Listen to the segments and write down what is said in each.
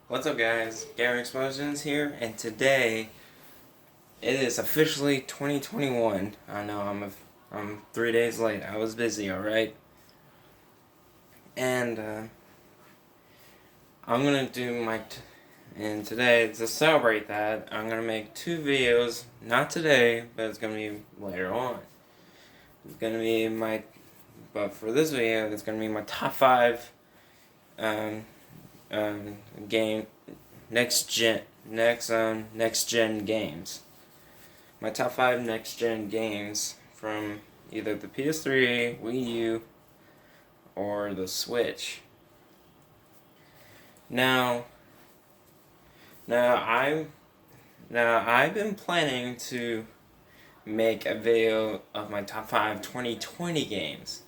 What's up, guys? Gaming Explosions here, and today it is officially 2021. I know I'm 3 days late. I was busy, all right. And I'm gonna do and today to celebrate that, I'm gonna make two videos. Not today, but it's gonna be later on. It's gonna be but for this video, it's gonna be my top five um, game next gen games. My top five next gen games from either the PS3, Wii U, or the Switch. Now I I've been planning to make a video of my top 5 2020 games,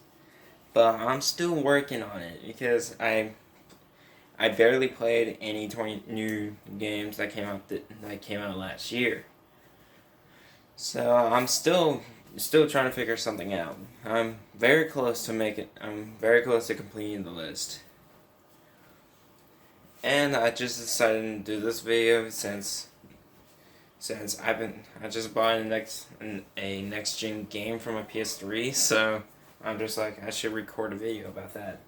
but I'm still working on it because I barely played any 20 new games that came out last year. So I'm still trying to figure something out. I'm very close to completing the list. And I just decided to do this video since I just bought a next gen game for my PS3, so I'm just like, I should record a video about that.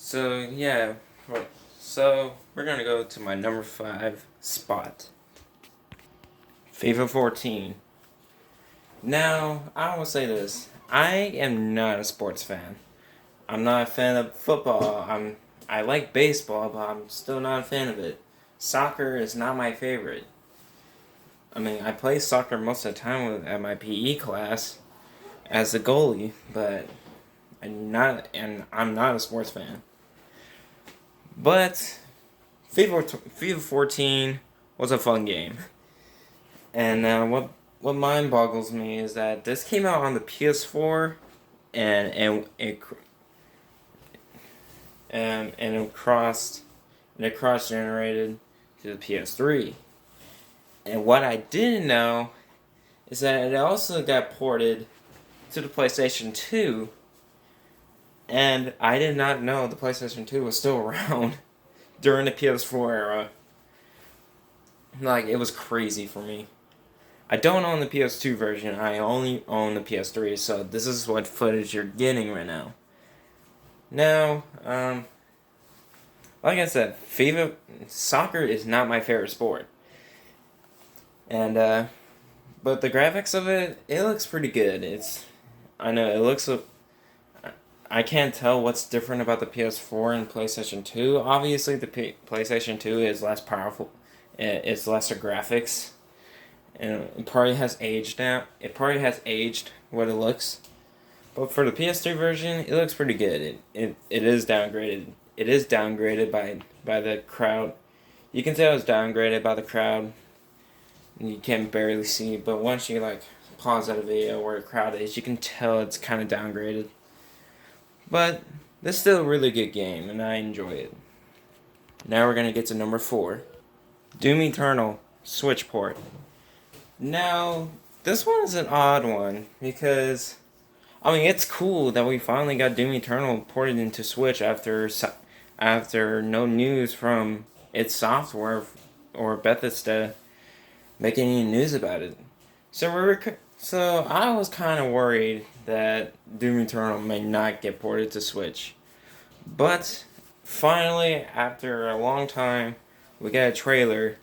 So yeah, so we're gonna go to my number 5 spot. FIFA 14. Now, I will say this. I am not a sports fan. I'm not a fan of football. I like baseball, but I'm still not a fan of it. Soccer is not my favorite. I mean, I play soccer most of the time at my PE class as a goalie, but I'm not a sports fan. But FIFA 14 was a fun game. And what mind boggles me is that this came out on the PS4, and it cross generated to the PS3. And what I didn't know is that it also got ported to the PlayStation 2. And I did not know the PlayStation 2 was still around during the PS4 era. Like, it was crazy for me. I don't own the PS2 version, I only own the PS3, so this is what footage you're getting right now. Now, like I said, soccer is not my favorite sport. And, but the graphics of it looks pretty good. I can't tell what's different about the PS4 and PlayStation 2. Obviously, the PlayStation 2 is less powerful. It's lesser graphics. And it probably has aged now. It probably has aged what it looks. But for the PS3 version, it looks pretty good. It is downgraded. It is downgraded by the crowd. You can tell it's downgraded by the crowd. You can barely see, but once you pause at a video where the crowd is, you can tell it's kind of downgraded. But this is still a really good game, and I enjoy it. Now we're gonna get to number 4, Doom Eternal Switch port. Now, this one is an odd one, because, I mean, it's cool that we finally got Doom Eternal ported into Switch after no news from its software or Bethesda making any news about it. So I was kind of worried that Doom Eternal may not get ported to Switch. But, finally, after a long time, we got a trailer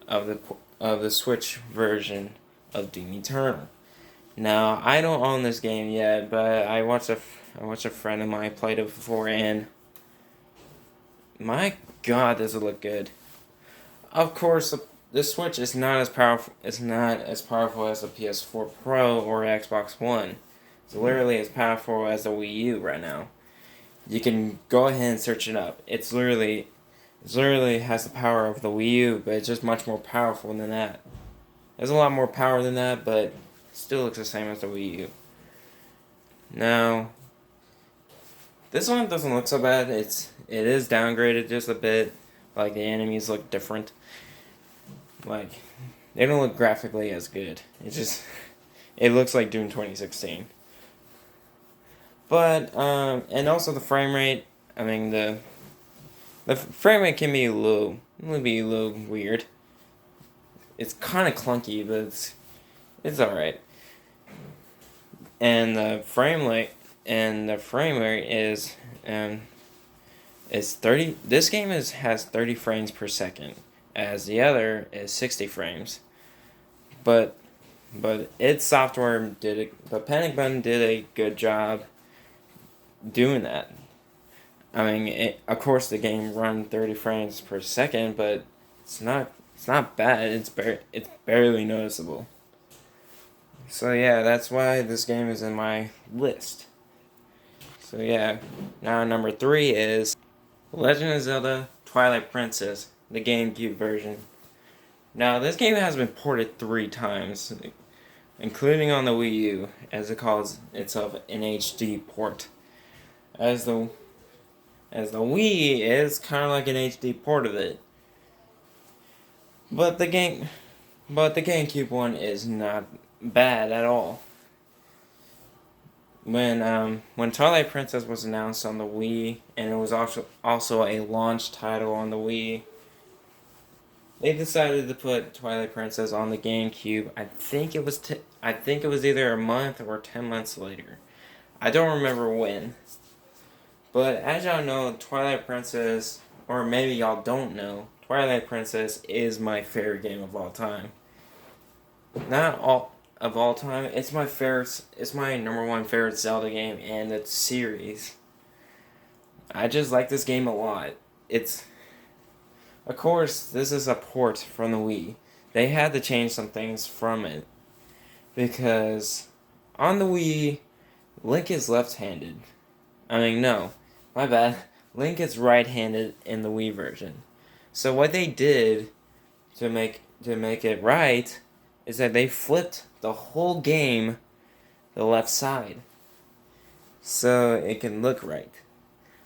of the Switch version of Doom Eternal. Now, I don't own this game yet, but I watched a friend of mine played it before, and my God, does it look good! Of course, the Switch is not as powerful. It's not as powerful as the PS4 Pro or Xbox One. It's literally as powerful as the Wii U right now. You can go ahead and search it up. It literally has the power of the Wii U, but it's just much more powerful than that. There's a lot more power than that, but it still looks the same as the Wii U. Now, this one doesn't look so bad. It is downgraded just a bit. Like, the enemies look different. Like, they don't look graphically as good. It looks like Doom 2016. But, and also the frame rate, I mean, The frame rate can be a little weird. It's kind of clunky, but it's all right. And the frame rate is 30. This game has 30 frames per second, as the other is 60 frames. But its software the Panic Button did a good job doing that. I mean, of course the game run 30 frames per second, but it's not bad. It's barely noticeable. So yeah, that's why this game is in my list. So yeah, now number 3 is Legend of Zelda Twilight Princess, the GameCube version. Now this game has been ported 3 times, including on the Wii U, as it calls itself an HD port. As the Wii is kind of like an HD port of it. But the GameCube one is not bad at all. When Twilight Princess was announced on the Wii, and it was also a launch title on the Wii, they decided to put Twilight Princess on the GameCube. I think it was either a month or 10 months later. I don't remember when. But as y'all know, Twilight Princess, or maybe y'all don't know, Twilight Princess is my favorite game of all time. Not all of all time. It's my favorite. It's my number 1 favorite Zelda game and its series. I just like this game a lot. Of course, this is a port from the Wii. They had to change some things from it because on the Wii, Link is left-handed. I mean, no, my bad. Link is right-handed in the Wii version. So what they did to make it right is that they flipped the whole game the left side so it can look right.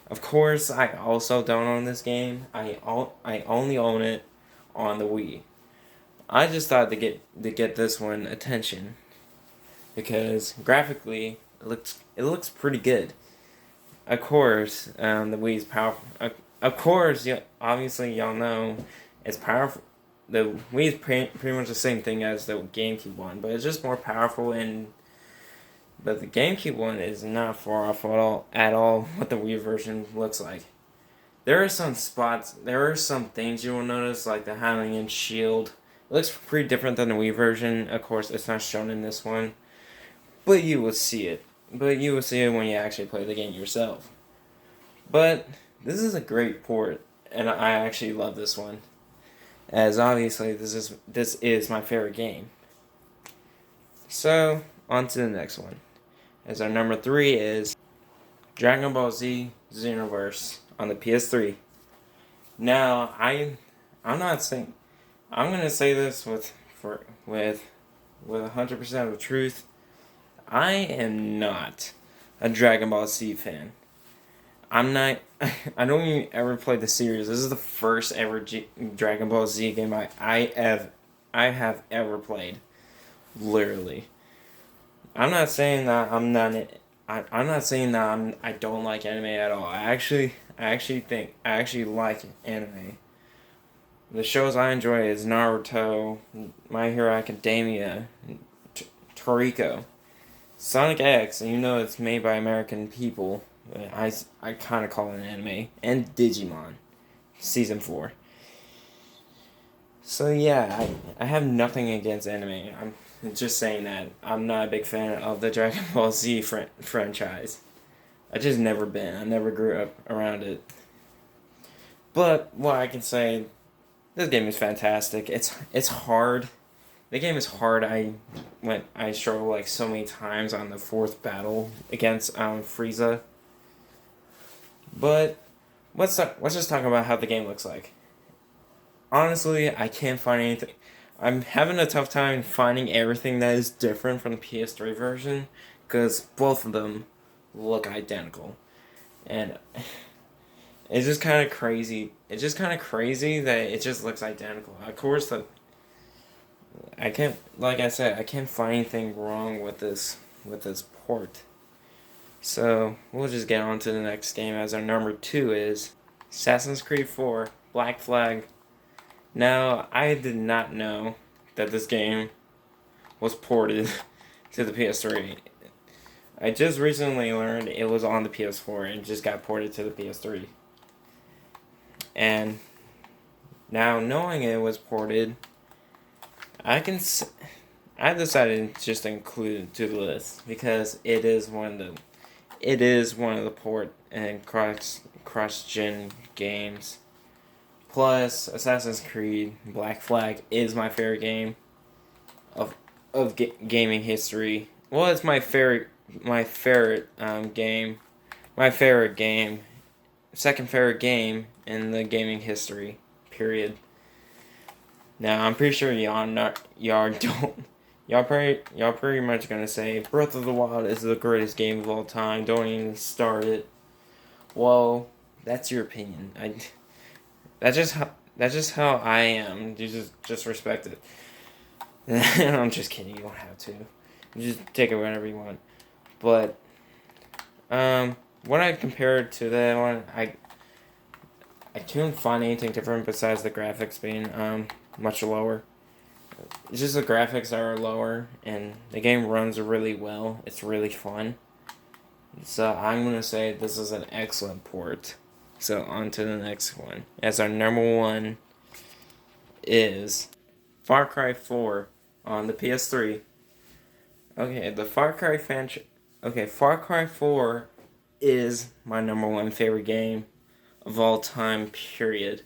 Of course, I also don't own this game. I only own it on the Wii. I just thought to get this one attention because graphically it looks pretty good. Of course, the Wii's powerful. Of course, obviously y'all know it's powerful. The Wii is pretty much the same thing as the GameCube one, but it's just more powerful. But the GameCube one is not far off at all what the Wii version looks like. There are some things you will notice, like the Hylian shield. It looks pretty different than the Wii version. Of course, it's not shown in this one, but you will see it. But you will see it when you actually play the game yourself. But this is a great port, and I actually love this one. As obviously this is my favorite game. So on to the next one. As our number 3 is Dragon Ball Z Xenoverse on the PS3. Now I'm gonna say this with 100% of the truth. I am not a Dragon Ball Z fan. I'm not. I don't even ever play the series. This is the first ever Dragon Ball Z game I have ever played. Literally. I'm not saying that I'm not saying that I don't like anime at all. I actually like anime. The shows I enjoy is Naruto, My Hero Academia, Toriko, Sonic X, and you know it's made by American people. I kind of call it an anime, and Digimon, Season 4. So yeah, I have nothing against anime. I'm just saying that I'm not a big fan of the Dragon Ball Z franchise. I just never been. I never grew up around it. But what I can say, this game is fantastic. It's hard. The game is hard. I struggled like so many times on the 4th battle against Frieza. But let's just talk about how the game looks like. Honestly, I can't find anything. I'm having a tough time finding everything that is different from the PS3 version because both of them look identical. And it's just kind of crazy. It's just kind of crazy that it just looks identical. Of course, I can't, like I said, I can't find anything wrong with this port. So we'll just get on to the next game as our number 2 is Assassin's Creed 4, Black Flag. Now, I did not know that this game was ported to the PS3. I just recently learned it was on the PS4 and just got ported to the PS3. And now knowing it was ported, I decided to just include it to the list because it is one of the port and cross gen games. Plus, Assassin's Creed Black Flag is my favorite game of gaming history. Well, it's my favorite game, second favorite game in the gaming history. Period. Now I'm pretty sure y'all pretty much gonna say Breath of the Wild is the greatest game of all time. Don't even start it. Well, that's your opinion. That's just how I am. You just respect it. I'm just kidding. You don't have to. You just take it whenever you want. But when I compare it to that one, I couldn't find anything different besides the graphics being much lower. It's just the graphics are lower, and the game runs really well. It's really fun. So I'm gonna say this is an excellent port. So on to the next one. As our number one is Far Cry 4 on the PS3. Okay, Far Cry 4 is my number one favorite game of all time, period.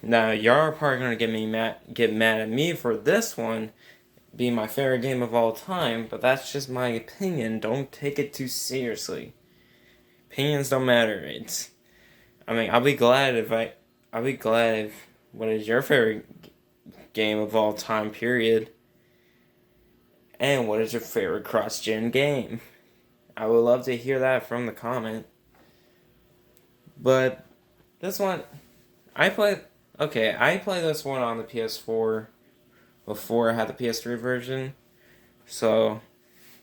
Now, y'all are probably gonna get mad at me for this one being my favorite game of all time, but that's just my opinion. Don't take it too seriously. Opinions don't matter. I'll be glad if what is your favorite game of all time, period? And what is your favorite cross-gen game? I would love to hear that from the comment. But this one, I played this one on the PS4 before I had the PS3 version. So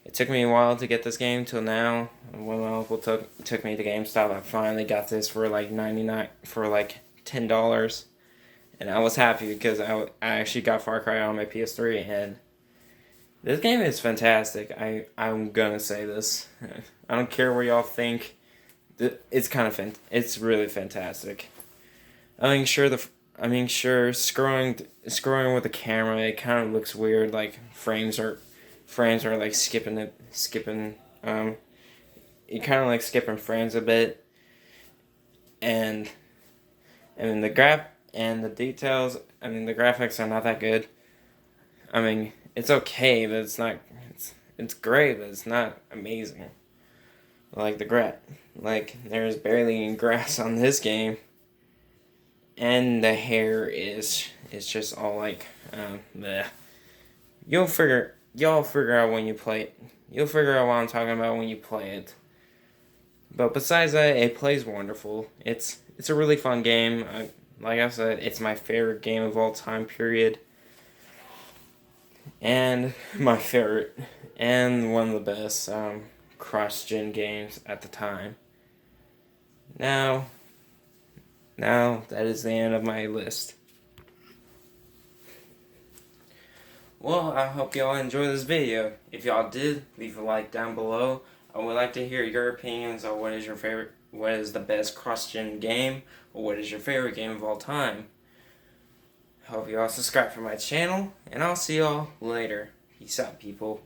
it took me a while to get this game till now. When my uncle took me to GameStop, I finally got this for like $10, and I was happy because I actually got Far Cry on my PS3, and this game is fantastic. I'm gonna say this. I don't care what y'all think. It's really fantastic. Sure, scrolling with the camera, it kind of looks weird. Like frames are like skipping. You kind of like skipping frames a bit, and the details. The graphics are not that good. It's okay, but it's great, but it's not amazing. Like there's barely any grass on this game, and the hair is just all like bleh. Y'all figure out when you play it. You'll figure out what I'm talking about when you play it. But besides that, it plays wonderful. It's a really fun game. Like I said, it's my favorite game of all time, period. And my favorite, and one of the best cross-gen games at the time. Now that is the end of my list. Well, I hope y'all enjoyed this video. If y'all did, leave a like down below. I would like to hear your opinions on what is the best cross-gen game, or what is your favorite game of all time. Hope y'all subscribe for my channel, and I'll see y'all later. Peace out, people.